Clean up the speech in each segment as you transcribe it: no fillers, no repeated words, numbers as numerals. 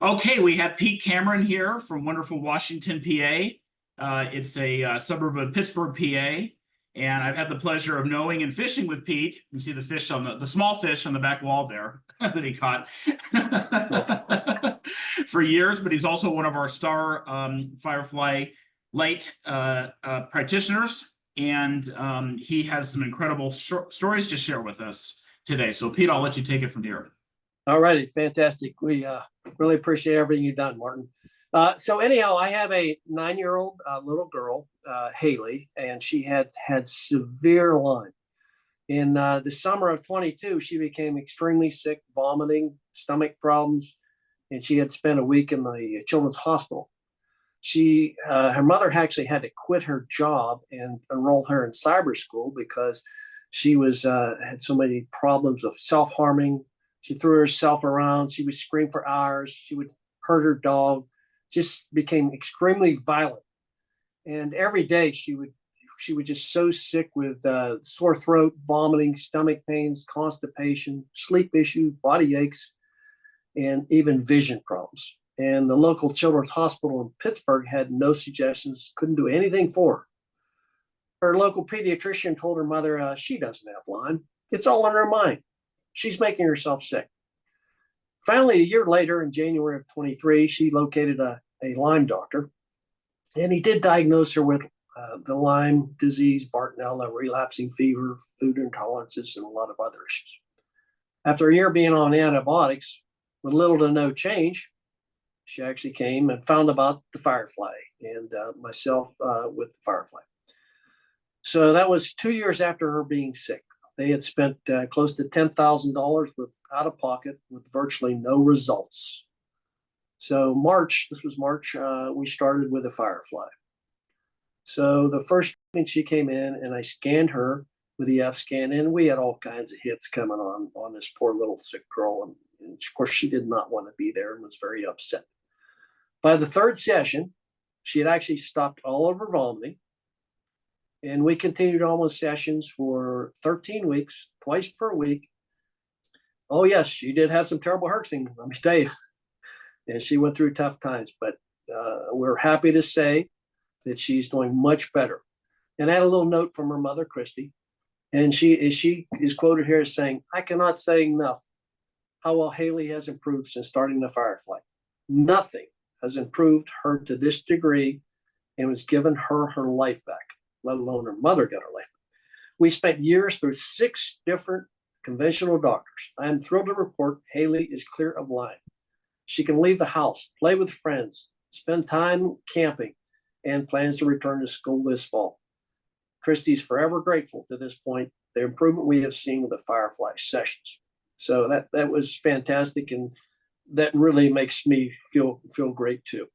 Okay, we have Pete Cameron here from wonderful Washington, PA. It's a suburb of Pittsburgh, PA, and I've had the pleasure of knowing and fishing with Pete. You see the fish on the small fish on the back wall there that he caught for years. But he's also one of our star Firefly light practitioners, and he has some incredible stories to share with us today. So, Pete, I'll let you take it from here. All righty, fantastic. We really appreciate everything you've done, Martin. So anyhow, I have a 9-year-old little girl, Haley, and she had severe Lyme. In the summer of 22, she became extremely sick, vomiting, stomach problems, and she had spent a week in the children's hospital. Her mother actually had to quit her job and enroll her in cyber school because she had so many problems of self-harming. She threw herself around. She would scream for hours. She would hurt her dog. Just became extremely violent. And every day she would just so sick with sore throat, vomiting, stomach pains, constipation, sleep issues, body aches, and even vision problems. And the local children's hospital in Pittsburgh had no suggestions, couldn't do anything for her. Her local pediatrician told her mother she doesn't have Lyme. It's all in her mind. She's making herself sick. Finally, a year later, in January of 23, she located a Lyme doctor, and he did diagnose her with the Lyme disease, Bartonella, relapsing fever, food intolerances, and a lot of other issues. After a year being on antibiotics with little to no change, she actually came and found about the Firefly and myself with the Firefly. So that was 2 years after her being sick. They had spent close to $10,000 out of pocket with virtually no results. So this was March, we started with a Firefly. So the first thing she came in and I scanned her with the F-scan, and we had all kinds of hits coming on this poor little sick girl. And of course, she did not want to be there and was very upset. By the third session, she had actually stopped all of her vomiting. And we continued almost sessions for 13 weeks, twice per week. Oh, yes, she did have some terrible herxing, let me tell you. And she went through tough times, but we're happy to say that she's doing much better. And I had a little note from her mother, Christy, and she is quoted here as saying, "I cannot say enough how well Haley has improved since starting the Firefly. Nothing has improved her to this degree and has given her life back, let alone her mother got her life back. We spent years through 6 different conventional doctors. I am thrilled to report Haley is clear of Lyme. She can leave the house, play with friends, spend time camping, and plans to return to school this fall. Christy's forever grateful to this point, the improvement we have seen with the Firefly sessions." So that was fantastic, and that really makes me feel great too.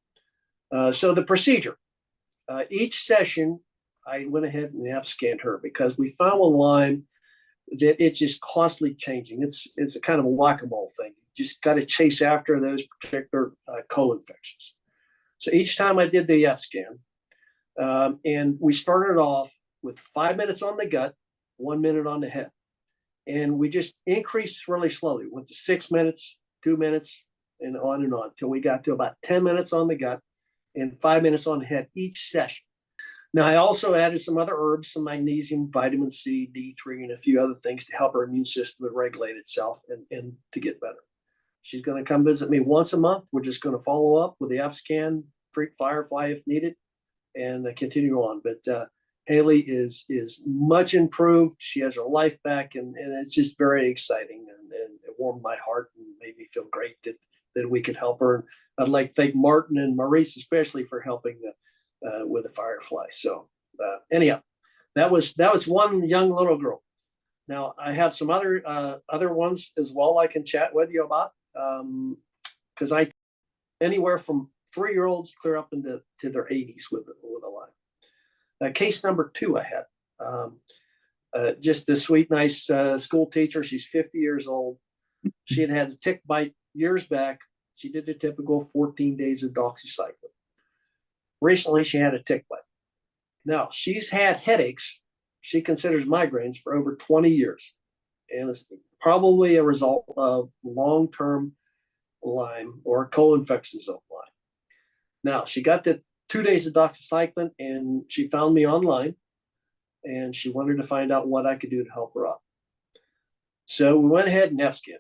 So the procedure, each session, I went ahead and F-scanned her because we found with Lyme that it's just constantly changing. It's a kind of a whack-a-mole thing. You just got to chase after those particular co-infections. So each time I did the F-scan, and we started off with 5 minutes on the gut, 1 minute on the head. And we just increased really slowly. Went to 6 minutes, 2 minutes, and on until we got to about 10 minutes on the gut and 5 minutes on the head each session. Now, I also added some other herbs, some magnesium, vitamin C, D3, and a few other things to help her immune system regulate itself and to get better. She's going to come visit me once a month. We're just going to follow up with the F-scan, treat Firefly if needed, and continue on. But Haley is much improved. She has her life back, and it's just very exciting, and it warmed my heart and made me feel great that we could help her. And I'd like to thank Martin and Maurice especially for helping with the Firefly. So anyhow, that was one young little girl. Now I have some other ones as well I can chat with you about, because I anywhere from 3-year-olds clear up into their 80s with a Lyme. Case number 2 I had, just a sweet, nice school teacher. She's 50 years old. She had a tick bite years back. She did the typical 14 days of doxycycline. Recently, she had a tick bite. Now, she's had headaches, she considers migraines, for over 20 years. And it's probably a result of long-term Lyme or co-infections of Lyme. Now, she got the 2 days of doxycycline and she found me online and she wanted to find out what I could do to help her out. So we went ahead and F-scanned.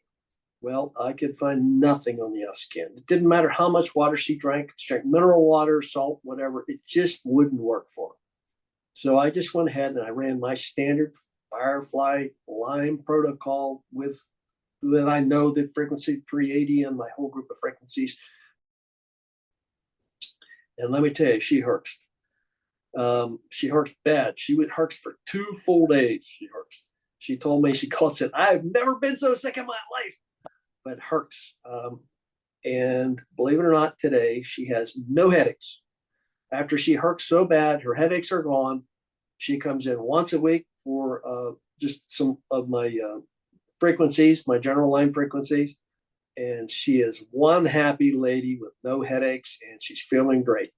Well, I could find nothing on the F-scan. It didn't matter how much water she drank mineral water, salt, whatever, it just wouldn't work for her. So I just went ahead and I ran my standard Firefly Lyme protocol with that I know the frequency 380 and my whole group of frequencies. And let me tell you, she herxed. She herxed bad. She would herx for 2 full days. She herxed. She told me, she called, said, I've never been so sick in my life, but herx. And believe it or not, today she has no headaches. After she herxed so bad, her headaches are gone. She comes in once a week for just some of my frequencies, my general Lyme frequencies. And she is one happy lady with no headaches and she's feeling great.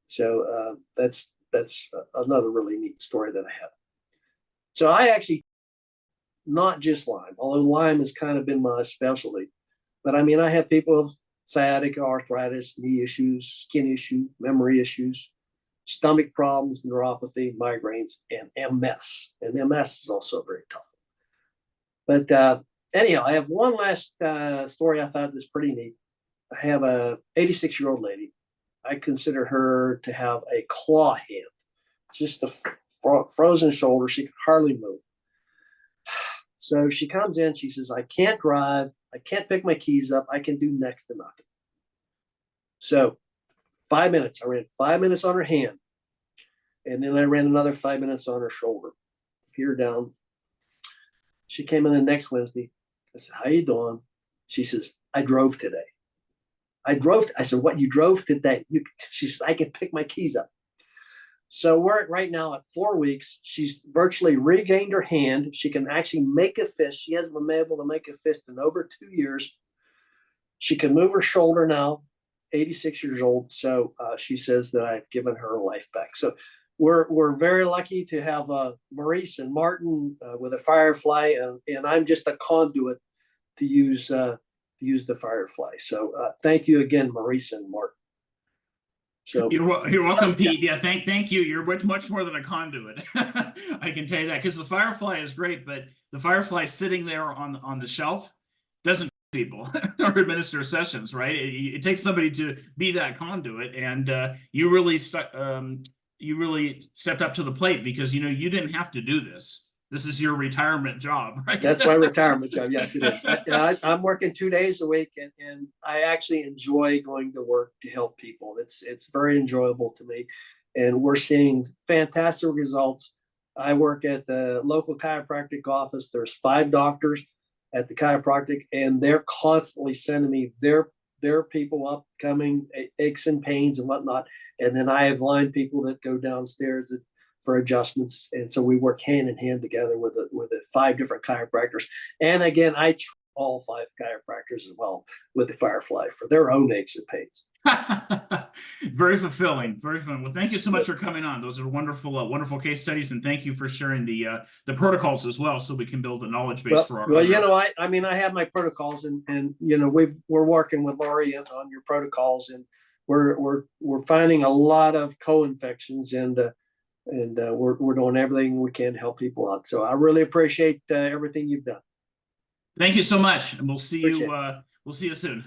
So that's another really neat story that I have. So I actually, not just Lyme, although Lyme has kind of been my specialty, but I mean, I have people with sciatica, arthritis, knee issues, skin issues, memory issues, stomach problems, neuropathy, migraines, and MS. And MS is also very tough. But anyhow, I have one last story I thought was pretty neat. I have a 86-year-old lady. I consider her to have a claw hand. It's just a frozen shoulder. She can hardly move. So she comes in, she says, I can't drive. I can't pick my keys up. I can do next to nothing. So 5 minutes. I ran 5 minutes on her hand. And then I ran another 5 minutes on her shoulder. Here down. She came in the next Wednesday. I said, how you doing? She says, I drove today. I said, what, you drove today? She said, I can pick my keys up. So we're right now at 4 weeks. She's virtually regained her hand. She can actually make a fist. She hasn't been able to make a fist in over 2 years. She can move her shoulder now, 86 years old. So she says that I've given her life back. So we're very lucky to have Maurice and Martin with a Firefly, and I'm just a conduit to use the Firefly. So thank you again, Maurice and Martin. So you're welcome, Pete. Yeah, thank you. You're much more than a conduit. I can tell you that, because the Firefly is great, but the Firefly sitting there on the shelf doesn't people or administer sessions, right? It takes somebody to be that conduit, and you really stepped up to the plate, because you didn't have to do this. This is your retirement job, right? That's my retirement job. Yes, it is. I'm working 2 days a week, and I actually enjoy going to work to help people. It's very enjoyable to me, and we're seeing fantastic results. I work at the local chiropractic office. There's 5 doctors at the chiropractic, and they're constantly sending me their people up, coming aches and pains and whatnot. And then I have Lyme people that go downstairs for adjustments. And so we work hand in hand together with the 5 different chiropractors. And again, I treat all 5 chiropractors as well with the Firefly for their own aches and pains. Very fulfilling, very fun. Well, thank you so much for coming on. Those are wonderful, wonderful case studies, and thank you for sharing the protocols as well, so we can build a knowledge base for our. Well, I mean, I have my protocols, and we're working with Laurie on your protocols, and we're finding a lot of co-infections, and we're doing everything we can to help people out. So I really appreciate everything you've done. Thank you so much, and we'll see you soon.